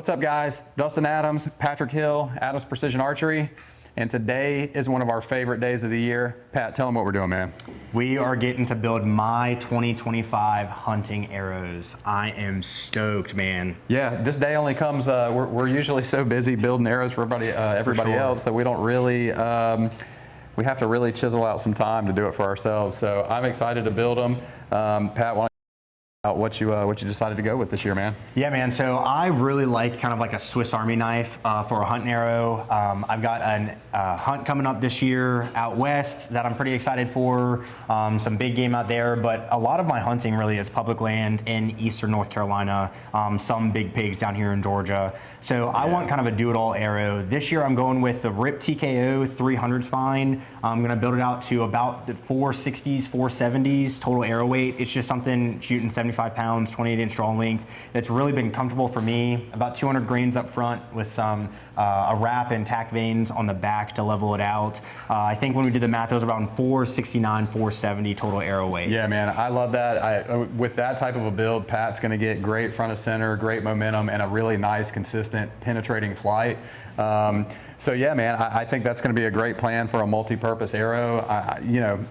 What's up, guys? Dustin Adams, Patrick Hill, Adams Precision Archery, and today is one of our favorite days of the year. Pat, tell them what we're doing, man. We are getting to build my 2025 hunting arrows. I am stoked, man. Yeah, this day only comes, we're usually so busy building arrows for everybody else that we don't really, we have to really chisel out some time to do it for ourselves. So I'm excited to build them. Pat, why don't you tell what you decided to go with this year, man? Yeah, man. So I really like kind of like a Swiss Army knife for a hunting arrow. I've got a hunt coming up this year out west that I'm pretty excited for. Some big game out there, but a lot of my hunting really is public land in eastern North Carolina. Some big pigs down here in Georgia. So I want kind of a do-it-all arrow. This year I'm going with the RIP TKO 300 spine. I'm gonna build it out to about the 460s, 470s total arrow weight. It's just something shooting 75 pounds, 28-inch draw length. That's really been comfortable for me. About 200 grains up front with some a wrap and tack veins on the back to level it out. I think when we did the math, it was around 469, 470 total arrow weight. Yeah, man, I love that. With that type of a build, Pat's going to get great front of center, great momentum, and a really nice, consistent, penetrating flight. So yeah, man, I think that's going to be a great plan for a multi-purpose arrow.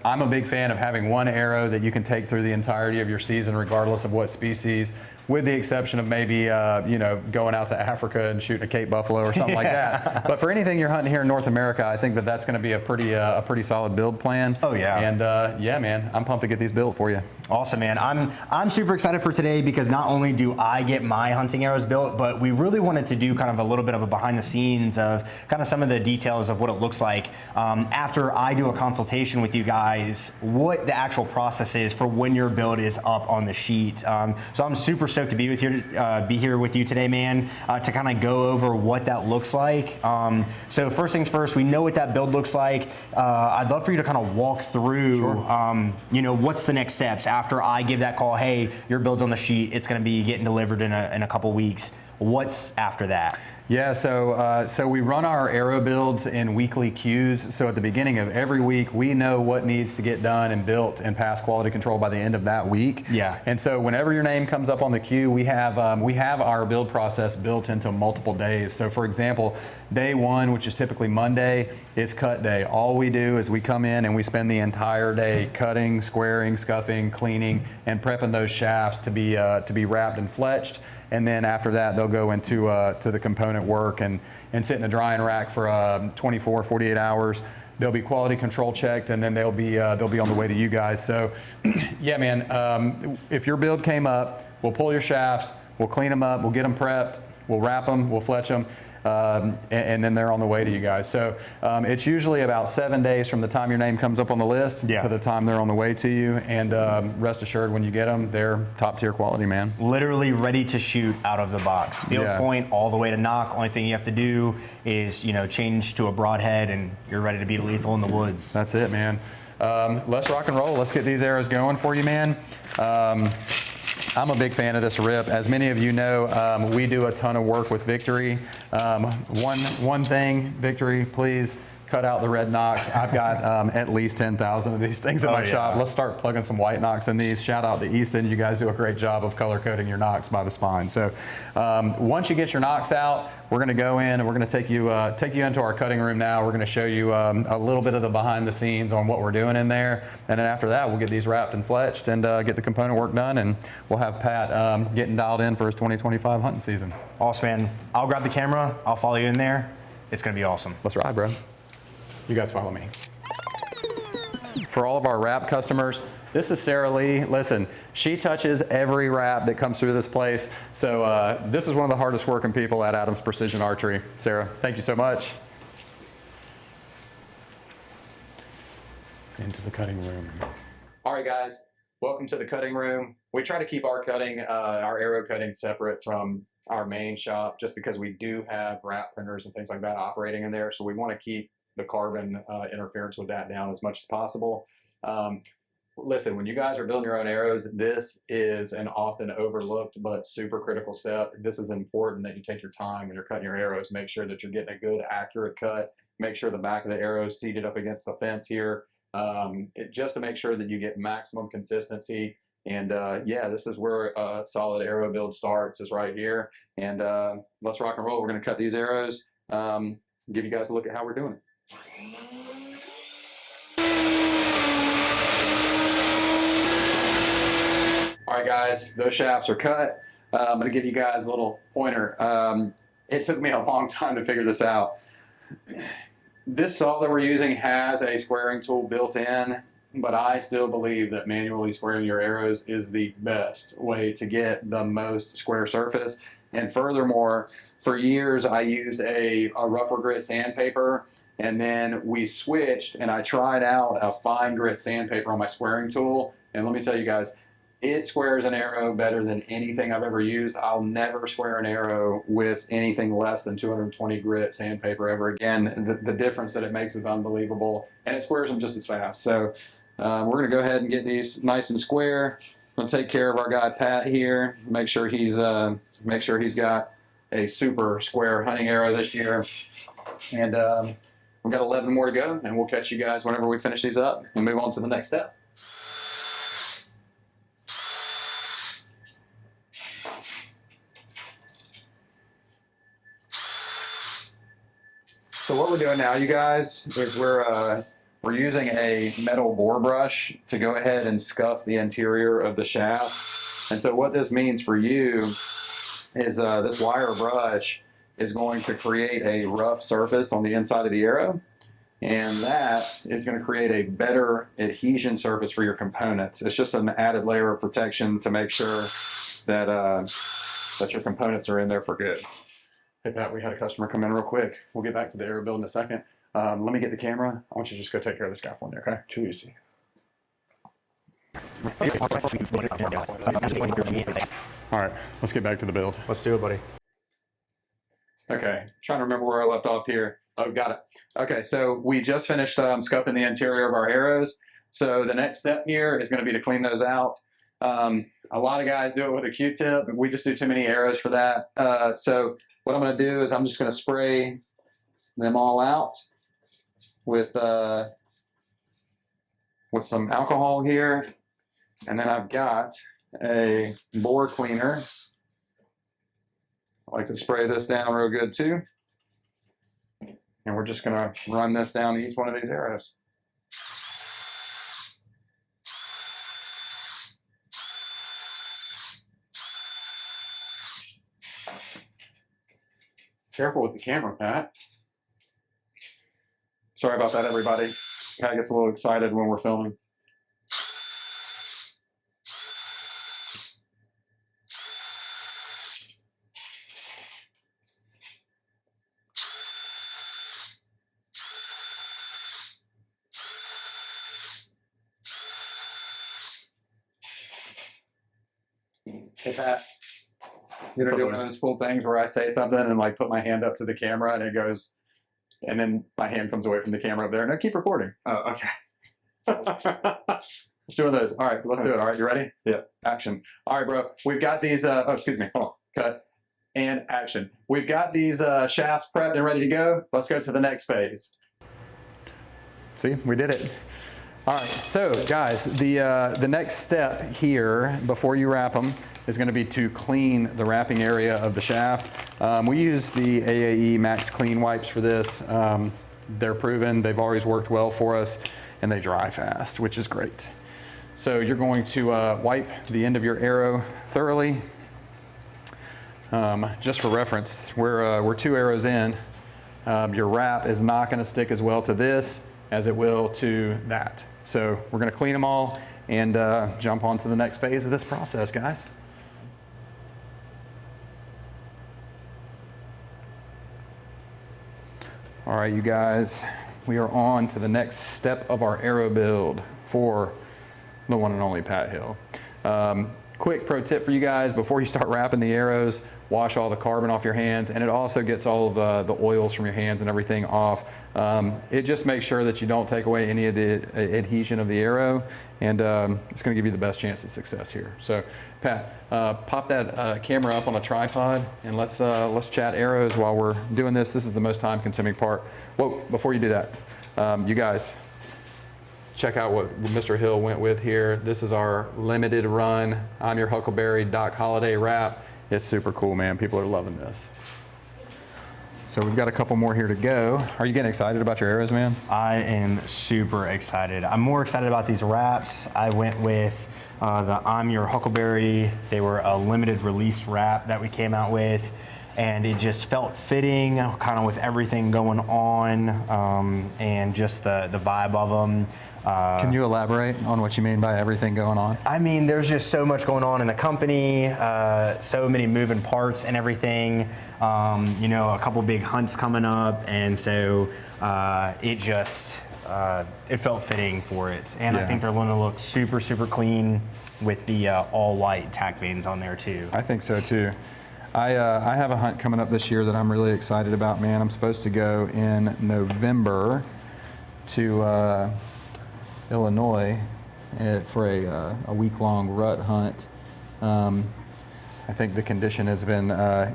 I'm a big fan of having one arrow that you can take through the entirety of your season, regardless of what species, with the exception of maybe, going out to Africa and shooting a Cape buffalo or something like that. But for anything you're hunting here in North America, I think that's going to be a pretty solid build plan. Oh yeah. And yeah, man, I'm pumped to get these built for you. Awesome, man. I'm super excited for today because not only do I get my hunting arrows built, but we really wanted to do kind of a little bit of a behind the scenes of kind of some of the details of what it looks like after I do a consultation with you guys, what the actual process is for when your build is up on the sheet. So I'm super stoked to be here with you today, man, to kind of go over what that looks like. So first things first, we know what that build looks like. I'd love for you to kind of walk through, sure. What's the next steps after I give that call. Hey, your build's on the sheet. It's going to be getting delivered in a couple weeks. What's after that? Yeah, so we run our arrow builds in weekly queues. So at the beginning of every week, we know what needs to get done and built and pass quality control by the end of that week. Yeah. And so whenever your name comes up on the queue, we have our build process built into multiple days. So for example, day one, which is typically Monday, is cut day. All we do is we come in and we spend the entire day cutting, squaring, scuffing, cleaning, and prepping those shafts to be wrapped and fletched. And then after that, they'll go into to the component work and sit in a drying rack for 24, 48 hours. They'll be quality control checked, and then they'll be on the way to you guys. So, yeah, man, if your build came up, we'll pull your shafts, we'll clean them up, we'll get them prepped, we'll wrap them, we'll fletch them, and then they're on the way to you guys. So it's usually about 7 days from the time your name comes up on the list to the time they're on the way to you. And rest assured, when you get them, they're top tier quality, man. Literally ready to shoot out of the box. Field point all the way to knock. Only thing you have to do is change to a broadhead, and you're ready to be lethal in the woods. That's it, man. Let's rock and roll. Let's get these arrows going for you, man. I'm a big fan of this RIP. As many of you know, we do a ton of work with Victory. One thing, Victory, please cut out the red nocks. I've got at least 10,000 of these things in my shop. Let's start plugging some white nocks in these. Shout out to Easton. You guys do a great job of color coding your nocks by the spine. So once you get your nocks out, we're going to go in and we're going to take you into our cutting room now. We're going to show you a little bit of the behind the scenes on what we're doing in there. And then after that, we'll get these wrapped and fletched and get the component work done. And we'll have Pat getting dialed in for his 2025 hunting season. Awesome, man. I'll grab the camera. I'll follow you in there. It's going to be awesome. Let's ride, bro. You guys follow me. For all of our wrap customers, this is Sarah Lee. Listen, she touches every wrap that comes through this place. So this is one of the hardest working people at Adams Precision Archery. Sarah, thank you so much. Into the cutting room. All right, guys, welcome to the cutting room. We try to keep our arrow cutting separate from our main shop just because we do have wrap printers and things like that operating in there. So we want to keep the carbon interference with that down as much as possible. Listen, when you guys are building your own arrows, this is an often overlooked but super critical step. This is important that you take your time when you're cutting your arrows. Make sure that you're getting a good, accurate cut. Make sure the back of the arrow is seated up against the fence here, just to make sure that you get maximum consistency And yeah, this is where a solid arrow build starts, is right here. And let's rock and roll. We're going to cut these arrows, give you guys a look at how we're doing it. All right, guys, those shafts are cut. I'm going to give you guys a little pointer. It took me a long time to figure this out. This saw that we're using has a squaring tool built in, but I still believe that manually squaring your arrows is the best way to get the most square surface. And furthermore, for years I used a rougher grit sandpaper, and then we switched and I tried out a fine grit sandpaper on my squaring tool. And let me tell you guys, it squares an arrow better than anything I've ever used. I'll never square an arrow with anything less than 220 grit sandpaper ever again. The difference that it makes is unbelievable, and it squares them just as fast. So we're going to go ahead and get these nice and square. I'm going to take care of our guy Pat here. Make sure he's got a super square hunting arrow this year. And we've got 11 more to go, and we'll catch you guys whenever we finish these up and move on to the next step. So what we're doing now, you guys, is we're using a metal bore brush to go ahead and scuff the interior of the shaft. And so what this means for you is this wire brush is going to create a rough surface on the inside of the arrow, and that is going to create a better adhesion surface for your components. It's just an added layer of protection to make sure that that your components are in there for good. Hey Pat, we had a customer come in real quick. We'll get back to the arrow build in a second. Let me get the camera. I want you to just go take care of this guy for me, okay? Too easy. All right, let's get back to the build. Let's do it, buddy. Okay, trying to remember where I left off here. Oh, got it. Okay, so we just finished scuffing the interior of our arrows. So the next step here is going to be to clean those out. A lot of guys do it with a Q-tip. We just do too many arrows for that. So what I'm going to do is I'm just going to spray them all out with some alcohol here, and then I've got a bore cleaner. I like to spray this down real good too, and we're just going to run this down each one of these arrows. Careful with the camera, Pat. Sorry about that, everybody. Pat gets a little excited when we're filming. Hey, Pat. You know, do one of those cool things where I say something and like put my hand up to the camera and it goes, and then my hand comes away from the camera up there. No, keep recording. Oh, okay. Let's do those. All right, let's do it. All right, you ready? Yeah. Action. All right, bro. We've got these. Oh, excuse me. Hold on. Cut. And action. We've got these shafts prepped and ready to go. Let's go to the next phase. See, we did it. All right, so guys, the next step here before you wrap them is going to be to clean the wrapping area of the shaft. We use the AAE Max Clean wipes for this. They're proven, they've always worked well for us, and they dry fast, which is great. So you're going to wipe the end of your arrow thoroughly. Just for reference, we're 2 arrows in. Your wrap is not going to stick as well to this as it will to that. So we're going to clean them all and jump on to the next phase of this process, guys. All right, you guys, we are on to the next step of our arrow build for the one and only Pat Hill. Quick pro tip for you guys, before you start wrapping the arrows, wash all the carbon off your hands, and it also gets all of the oils from your hands and everything off. It just makes sure that you don't take away any of the adhesion of the arrow, and it's going to give you the best chance of success here. So Pat, pop that camera up on a tripod, and let's chat arrows while we're doing this. This is the most time consuming part. Whoa, before you do that, you guys, check out what Mr. Hill went with here. This is our limited run I'm Your Huckleberry Doc Holiday wrap. It's super cool, man. People are loving this. So we've got a couple more here to go. Are you getting excited about your arrows, man? I am super excited. I'm more excited about these wraps. I went with the I'm Your Huckleberry. They were a limited release wrap that we came out with, and it just felt fitting, kind of with everything going on, and just the vibe of them. Can you elaborate on what you mean by everything going on? I mean, there's just so much going on in the company, so many moving parts and everything. You know, a couple big hunts coming up, and so it felt fitting for it. And I think they're going to look super, super clean with the all white tack veins on there too. I think so too. I have a hunt coming up this year that I'm really excited about, man. I'm supposed to go in November to Illinois for a week-long rut hunt. I think the condition has been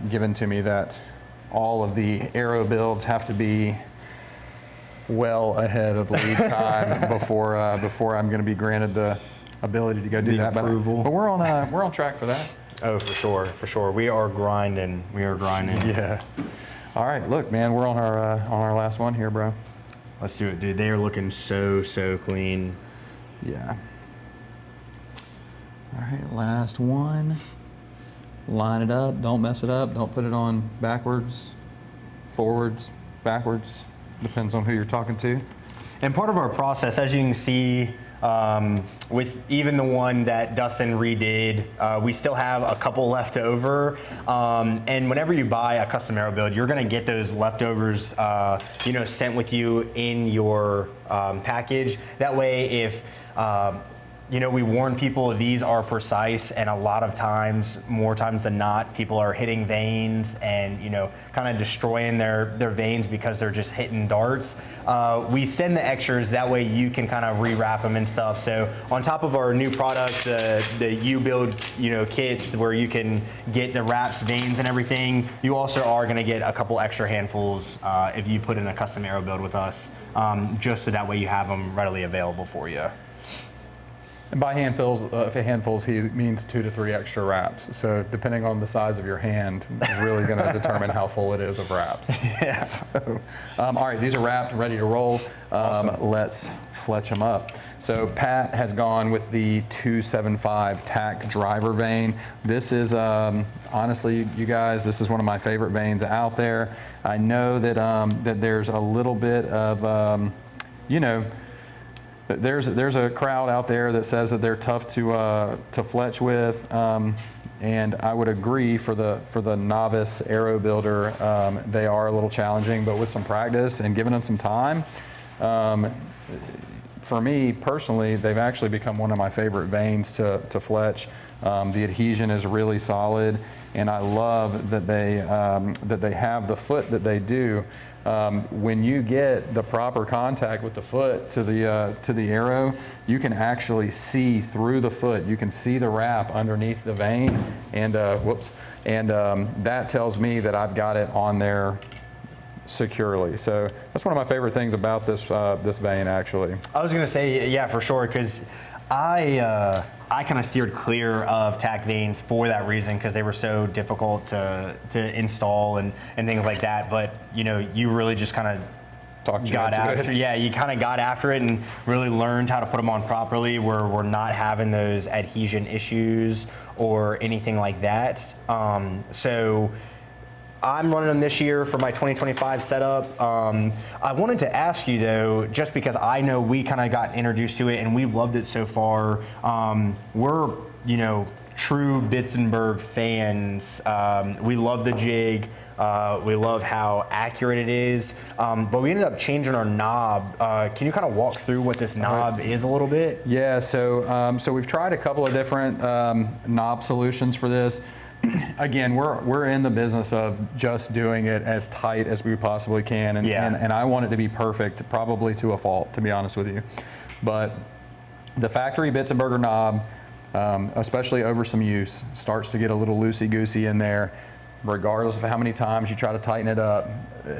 given to me that all of the arrow builds have to be well ahead of lead time before I'm going to be granted the ability to go do that. Approval. But we're on track for that. Oh, for sure, for sure. We are grinding. Yeah. All right, look, man, we're on our last one here, bro. Let's do it, dude. They are looking so clean. Yeah. All right, last one. Line it up. Don't mess it up. Don't put it on backwards, forwards, backwards. Depends on who you're talking to. And part of our process, as you can see, with even the one that Dustin redid, we still have a couple left over. And whenever you buy a custom arrow build, you're going to get those leftovers, sent with you in your package. That way, if we warn people these are precise, and a lot of times, more times than not, people are hitting veins and kind of destroying their veins because they're just hitting darts. We send the extras, that way you can kind of rewrap them and stuff. So on top of our new products, the U-Build kits where you can get the wraps, veins, and everything, you also are going to get a couple extra handfuls if you put in a custom arrow build with us, just so that way you have them readily available for you. And by handfuls, he means 2 to 3 extra wraps. So depending on the size of your hand, is really going to determine how full it is of wraps. Yeah. So, all right, these are wrapped, ready to roll. Awesome. Let's fletch them up. So Pat has gone with the 275 tack driver vein. This is, honestly, you guys, this is one of my favorite veins out there. I know that, that there's a little bit of, there's a crowd out there that says that they're tough to fletch with, and I would agree for the novice arrow builder, they are a little challenging, but with some practice and giving them some time, for me personally, they've actually become one of my favorite veins to fletch. The adhesion is really solid, and I love that they have the foot that they do. When you get the proper contact with the foot to the arrow, you can actually see through the foot. You can see the wrap underneath the vein, and that tells me that I've got it on there securely. So that's one of my favorite things about this vein, actually. I was gonna say, yeah, for sure, because I kind of steered clear of tack veins for that reason, because they were so difficult to install and things like that. But you really just kind of got after, you kind of got after it and really learned how to put them on properly, where we're not having those adhesion issues or anything like that. So I'm running them this year for my 2025 setup. I wanted to ask you though, just because I know we kind of got introduced to it and we've loved it so far. We're, true Bitzenberg fans. We love the jig. We love how accurate it is. But we ended up changing our knob. Can you kind of walk through what this knob is a little bit? Yeah, so we've tried a couple of different knob solutions for this. Again, we're in the business of just doing it as tight as we possibly can, and I want it to be perfect, probably to a fault, to be honest with you. But the factory Bitzenberger knob, especially over some use, starts to get a little loosey-goosey in there. regardless of how many times you try to tighten it up,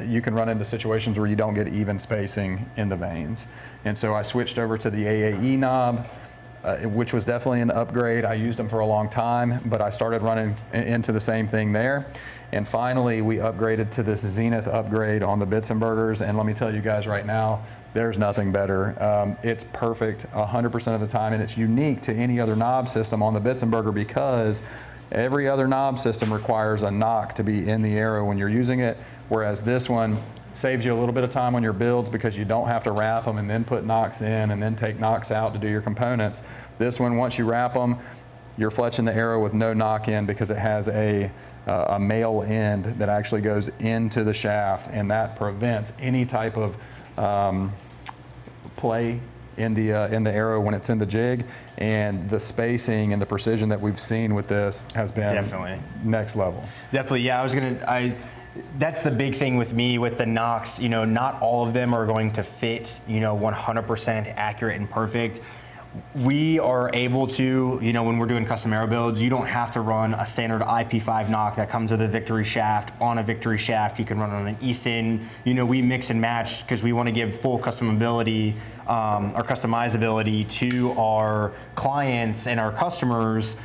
you can run into situations where you don't get even spacing in the vanes. And so I switched over to the AAE knob, which was definitely an upgrade. I used them for a long time, but I started running into the same thing there. And finally, we upgraded to this Zenith upgrade on the Bitzenbergers. And let me tell you guys right now, there's nothing better. It's perfect 100% of the time, and it's unique to any other knob system on the Bitzenberger because every other knob system requires a knock to be in the arrow when you're using it, whereas this one saves you a little bit of time on your builds because you don't have to wrap them and then put knocks in and then take knocks out to do your components. This one, once you wrap them, you're fletching the arrow with no knock in because it has a male end that actually goes into the shaft, and that prevents any type of play in the arrow when it's in the jig. And the spacing and the precision that we've seen with this has been Definitely next level. Definitely, yeah. That's the big thing with me with the knocks. You know, not all of them are going to fit, 100% accurate and perfect. We are able to, when we're doing custom arrow builds, you don't have to run a standard IP5 knock that comes with a Victory shaft on a Victory shaft. You can run on an Easton. We mix and match because we want to give full customability or customizability to our clients and our customers.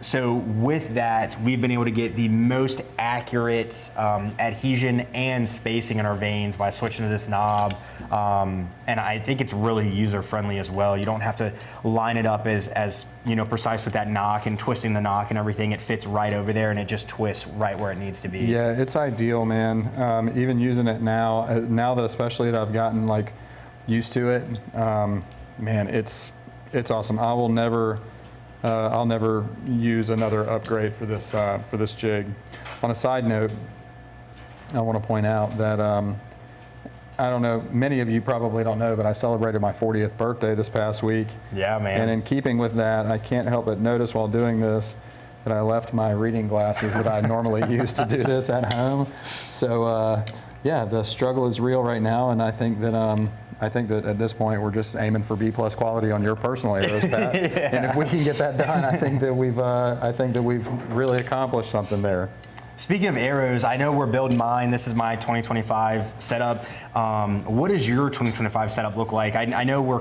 So with that, we've been able to get the most accurate adhesion and spacing in our vanes by switching to this knob. And I think it's really user-friendly as well. You don't have to line it up as precise with that knock and twisting the knock and everything. It fits right over there and it just twists right where it needs to be. Yeah, it's ideal, man. Even using it now that especially that I've gotten used to it, man, it's awesome. I'll never use another upgrade for this jig. On a side note, I want to point out that I don't know, many of you probably don't know, but I celebrated my 40th birthday this past week. Yeah, man. And in keeping with that, I can't help but notice while doing this that I left my reading glasses that I normally use to do this at home. So yeah, the struggle is real right now, and I think that at this point we're just aiming for B+ quality on your personal arrows, Pat. Yeah. And if we can get that done, I think that we've really accomplished something there. Speaking of arrows, I know we're building mine. This is my 2025 setup. What does your 2025 setup look like? I know we're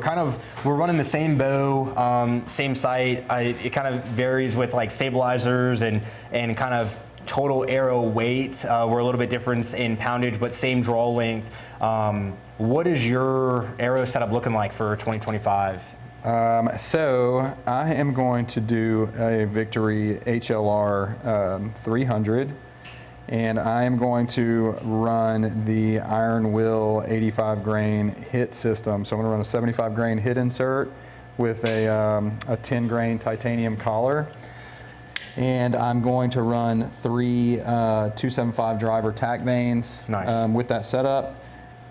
running the same bow, same sight. It kind of varies with stabilizers and kind of total arrow weight. We're a little bit different in poundage, but same draw length. What is your arrow setup looking like for 2025? So I am going to do a Victory HLR 300, and I am going to run the Iron Will 85 grain hit system. So I'm going to run a 75 grain hit insert with a 10 grain titanium collar. And I'm going to run 3 275 driver tack vanes. Nice. With that setup.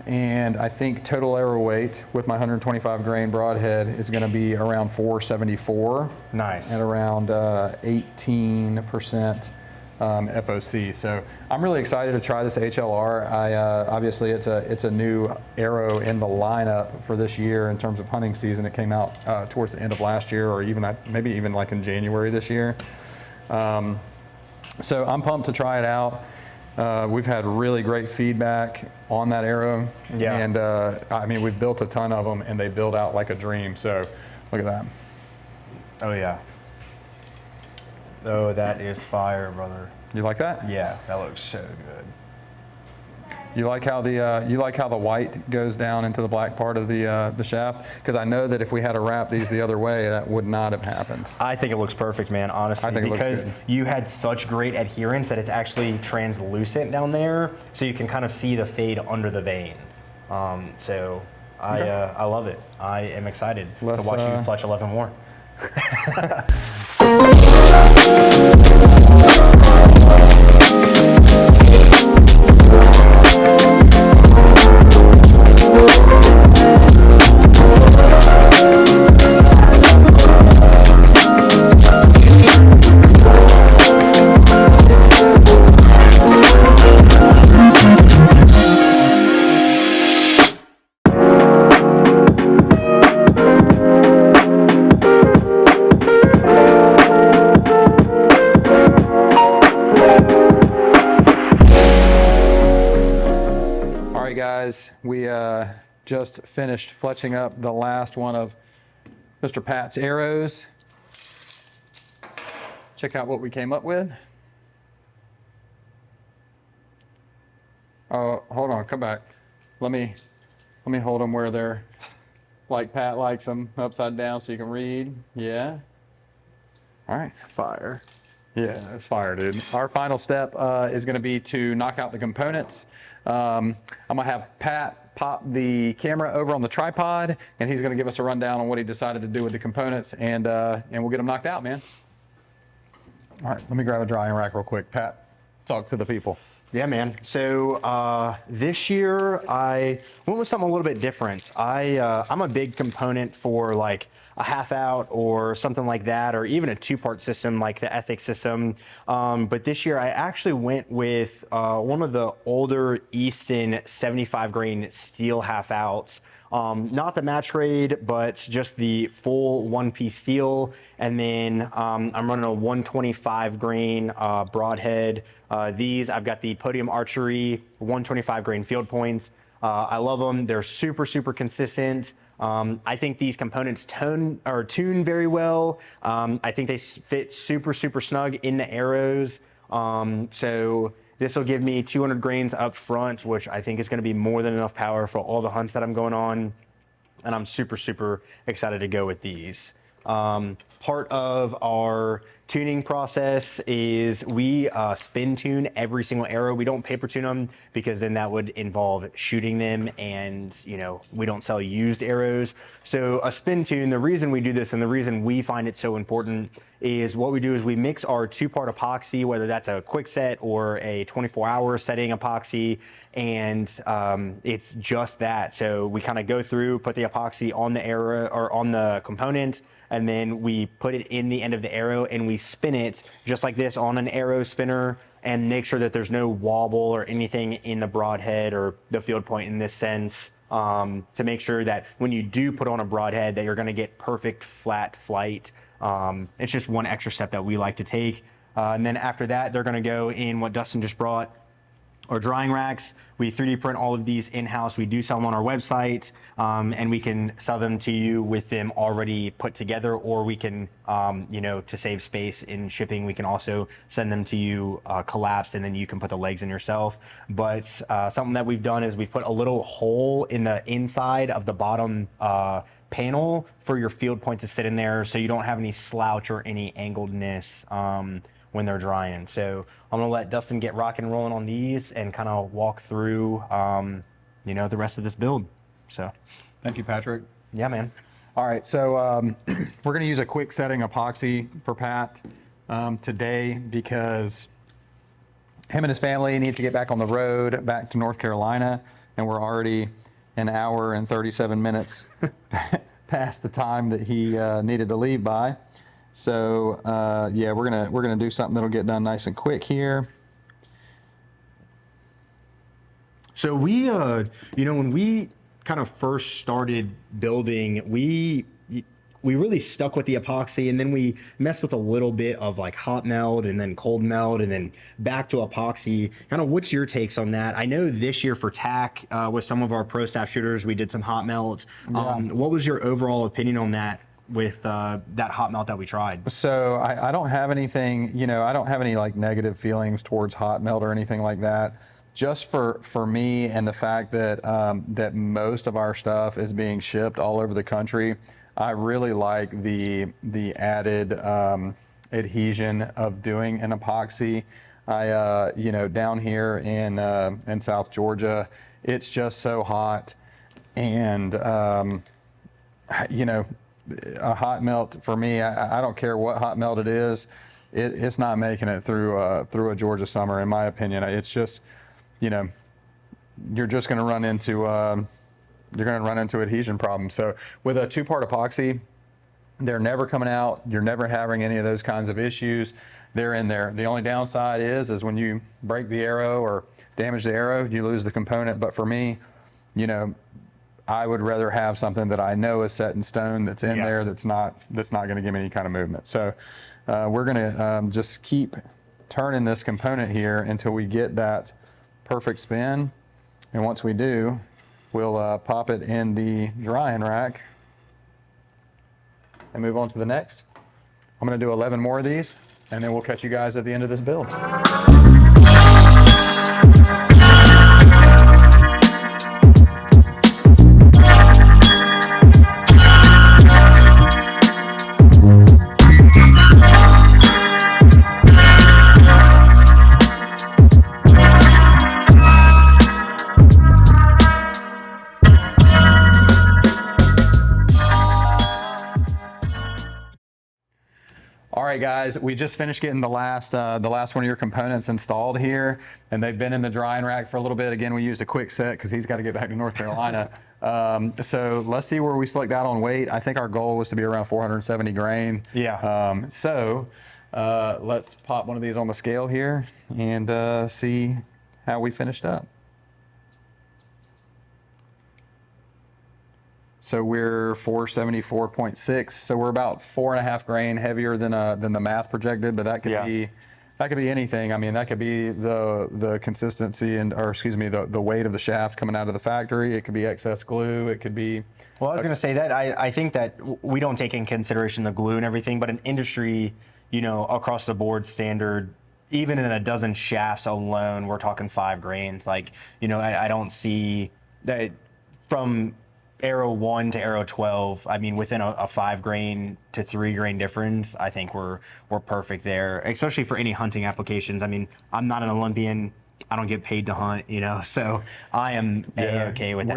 And I think total arrow weight with my 125 grain broadhead is going to be around 474. Nice. At around 18% FOC. So I'm really excited to try this HLR. Obviously it's a new arrow in the lineup for this year in terms of hunting season. It came out towards the end of last year, or maybe even in January this year. So I'm pumped to try it out. We've had really great feedback on that arrow. Yeah. And I mean, we've built a ton of them and they build out like a dream. So look at that. Oh yeah. Oh, that is fire, brother. You like that? Yeah, that looks so good. You like how the white goes down into the black part of the shaft? Because I know that if we had to wrap these the other way, that would not have happened. I think it looks perfect, man, honestly. I think it because looks good. You had such great adherence that it's actually translucent down there, so you can kind of see the fade under the vein. So I love it. I am excited to watch you fletch 11 more. guys, we just finished fletching up the last one of Mr. Pat's arrows. Check out what we came up with. Oh, hold on, come back. Let me hold them where they're like Pat likes them, upside down so you can read. Yeah. All right, fire. Yeah, it's fire, dude. Our final step is going to be to knock out the components. I'm going to have Pat pop the camera over on the tripod, and he's going to give us a rundown on what he decided to do with the components, and we'll get them knocked out, man. All right, let me grab a drying rack real quick. Pat, talk to the people. Yeah, man. So this year I went with something a little bit different. I'm a big component for like a half out or something like that, or even a two-part system like the Ethics system. But this year I actually went with one of the older Easton 75 grain steel half outs. Not the match grade, but just the full one-piece steel. And then I'm running a 125 grain broadhead. These, I've got the Podium Archery 125 grain field points. I love them. They're super, super consistent. I think these components tune very well. I think they fit super, super snug in the arrows. So this will give me 200 grains up front, which I think is going to be more than enough power for all the hunts that I'm going on. And I'm super, super excited to go with these. Part of our tuning process is we spin tune every single arrow. We don't paper tune them because then that would involve shooting them, and we don't sell used arrows. So a spin tune, the reason we do this and the reason we find it so important is what we do is we mix our two-part epoxy, whether that's a quick set or a 24-hour setting epoxy, and it's just that. So we kind of go through, put the epoxy on the arrow or on the component, and then we put it in the end of the arrow and we spin it just like this on an arrow spinner and make sure that there's no wobble or anything in the broadhead or the field point in this sense, to make sure that when you do put on a broadhead that you're going to get perfect flat flight. It's just one extra step that we like to take. And then after that, they're going to go in what Dustin just brought, or drying racks. We 3D print all of these in-house. We do sell them on our website, and we can sell them to you with them already put together, or we can, to save space in shipping, we can also send them to you collapsed, and then you can put the legs in yourself. But something that we've done is we've put a little hole in the inside of the bottom panel for your field point to sit in there, so you don't have any slouch or any angledness when they're drying. So I'm gonna let Dustin get rocking and rolling on these and kind of walk through, the rest of this build. So, Thank you, Patrick. yeah, man. All right, so we're gonna use a quick setting epoxy for Pat today because him and his family need to get back on the road, back to North Carolina, and we're already an hour and 37 minutes past the time that he needed to leave by. So yeah, we're gonna do something that'll get done nice and quick here. So we, when we kind of first started building, we really stuck with the epoxy, and then we messed with a little bit of like hot melt and then cold melt and then back to epoxy. Kind of what's your takes on that? I know this year for TAC, with some of our pro staff shooters, we did some hot melt. Yeah. What was your overall opinion on that with that hot melt that we tried? So I don't have anything, I don't have any like negative feelings towards hot melt or anything like that. Just for me and the fact that that most of our stuff is being shipped all over the country, I really like the added adhesion of doing an epoxy. Down here in South Georgia, it's just so hot, and a hot melt for me, I don't care what hot melt it is, it's not making it through a Georgia summer, in my opinion. It's just, you're just going to run into adhesion problems. So with a two-part epoxy, they're never coming out. You're never having any of those kinds of issues. They're in there. The only downside is when you break the arrow or damage the arrow, you lose the component. But for me, I would rather have something that I know is set in stone, that's in there, that's not going to give me any kind of movement. So we're going to just keep turning this component here until we get that perfect spin. And once we do, We'll pop it in the drying rack and move on to the next. I'm gonna do 11 more of these, and then we'll catch you guys at the end of this build. All right, guys, we just finished getting the last one of your components installed here, and they've been in the drying rack for a little bit. Again, we used a quick set because he's got to get back to North Carolina. So let's see where we slicked out on weight. I think our goal was to be around 470 grain. Yeah. Let's pop one of these on the scale here and see how we finished up. So we're 474.6. So we're about 4.5 grain heavier than the math projected, but that could be anything. I mean, that could be the consistency the weight of the shaft coming out of the factory. It could be excess glue. It could be. Well, I was going to say that I think that we don't take in consideration the glue and everything, but an industry, across the board standard, even in a dozen shafts alone, we're talking 5 grains. Like, I don't see that from Arrow 1 to Arrow 12, I mean, within a 5 grain to 3 grain difference, I think we're perfect there, especially for any hunting applications. I mean, I'm not an Olympian. I don't get paid to hunt, so I am okay with that.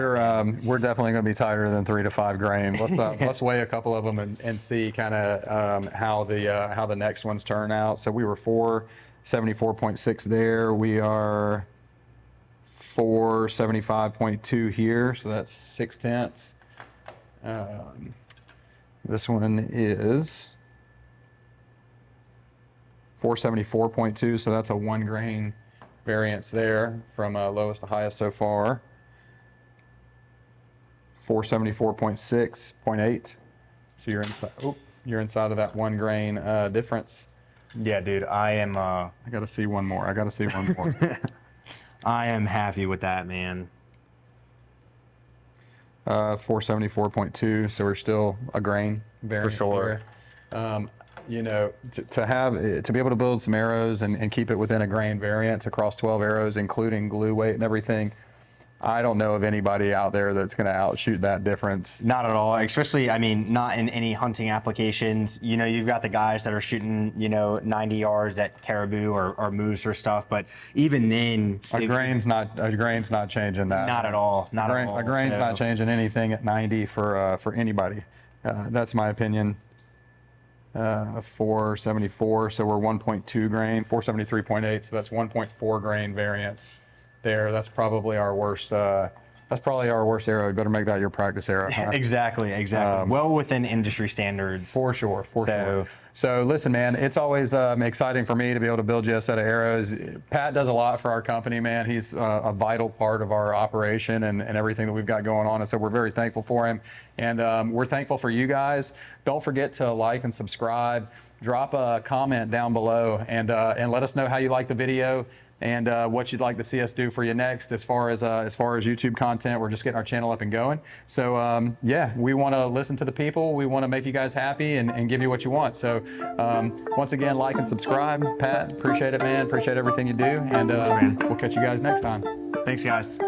We're definitely going to be tighter than 3 to 5 grain. Let's weigh a couple of them and see kind of how the next ones turn out. So we were 474.6 there. We are 475.2 here, so that's 0.6. This one is 474.2, so that's a 1 grain variance there from lowest to highest so far. 474.6.8, so you're inside of that 1 grain difference. Yeah, dude, I am. I gotta see one more. I am happy with that, man. 474.2, so we're still a grain variance. For sure. There. To be able to build some arrows and keep it within a grain variance across 12 arrows, including glue weight and everything, I don't know of anybody out there that's going to outshoot that difference. Not at all, especially, I mean, not in any hunting applications. You've got the guys that are shooting, 90 yards at caribou or moose or stuff, but even then... A grain's not changing that. Not at all, not at all. A grain's not changing anything at 90 for anybody. That's my opinion. 474, so we're 1.2 grain, 473.8, so that's 1.4 grain variance. There, that's probably our worst. That's probably our worst arrow. You better make that your practice arrow. Huh? Exactly. Well within industry standards. For sure. So listen, man, it's always exciting for me to be able to build you a set of arrows. Pat does a lot for our company, man. He's a vital part of our operation and everything that we've got going on. And so we're very thankful for him. And we're thankful for you guys. Don't forget to like and subscribe. Drop a comment down below and let us know how you like the video. And what you'd like to see us do for you next as far as YouTube content. We're just getting our channel up and going. So yeah, we want to listen to the people. We want to make you guys happy and give you what you want. So once again, like and subscribe. Pat, appreciate it, man. Appreciate everything you do. And we'll catch you guys next time. Thanks, guys.